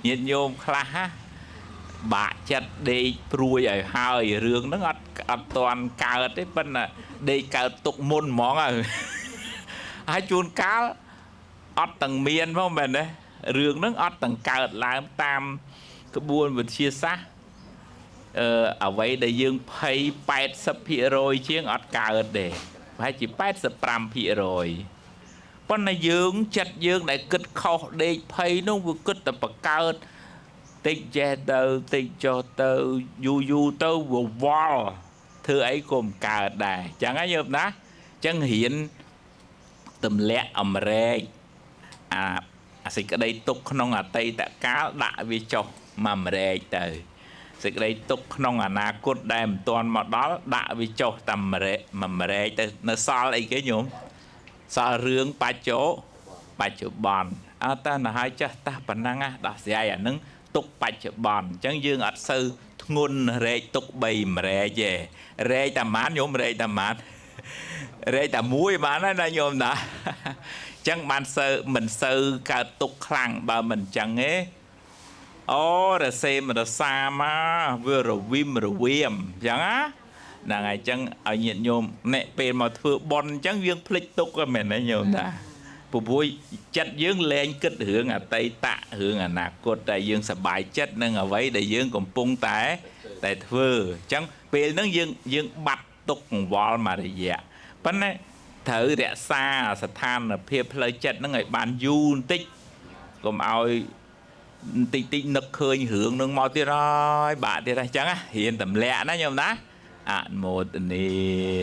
nhiệt nhôm khá bạ chất đi pruôi ở hai rương nó ngọt toàn cào đấy bên là đi cào tục môn món rồi hai chuôn cá ọt tầng miên phải không mình đấy rương nó ọt tầng cào làm tam cái buôn vật chia sát ở vậy để dương pay 80% rồi chiếng ọt cào để phải chỉ 85% rồiប៉ុន្តែយើងចិត្តយើងដែលគិតខុសដេកភ័យនោះវាគិតតែបកើតតិចចេះទៅតិចចុះទៅយូរយូរទៅវាវល់ធ្វើអីក៏មិនកើតដែរចឹងហើយយល់ណាចឹងរៀនទម្លាក់អមរែកអាសេចក្តីទុកក្នុងអតីតកាលដាក់វាចុះមកម្រែកទៅសេចក្តីទុកក្នុងអនាគតដែលមិនទាន់មកដល់ដាក់វាចុះតាមមកម្រែកទៅនៅសល់អីគេញោមសល់រឿងបច្ចុប្បន្នអើតើណាហើយចាស់តាស់ប៉ុណ្ណឹងដោះស្រាយអានឹងទុកបច្ចុប្បន្នអញ្ចឹងយើងអត់សូវធ្ងន់រែកទុក3ម្រែកទេរែកតែម៉ានញោមរែកតែម៉ានរែកតែមួយបានហើយណាញោមណាអញ្ចឹងបានមិនសូវកើតទុកខ្លាំងបើមិនអញ្ចឹងទេអូរសេមរសាមកវារវិមរវាមអញ្ចឹងណាហ្នឹងហើយអញ្ចឹងឲ្យញាតិញោមអ្នកពេលមកធ្វើបន់អញ្ចឹងយើងភ្លេចទុកហ្នឹងមែនទេញោមតាព្រោះចិត្តយើងលែងគិតរឿងអតីតរឿងអនាគតតែយើងសប្បាយចិត្តនឹងអ្វីដែលយើងកំពុងតែធ្វើអញ្ចឹងពេលហ្នឹងយើងបាត់ទុកកង្វល់មួយរយៈប៉ុន្តែត្រូវរក្សាស្ថានភាពផ្លូវចិត្តហ្នឹងឲ្យបានយូរបន្តិចកុំឲ្យតិចនឹកឃើញរឿងនឹងមកទៀតហើយបាក់ទៀតអញ្ចឹងរៀនទម្លាក់ណាញោមណាអនុមោទនា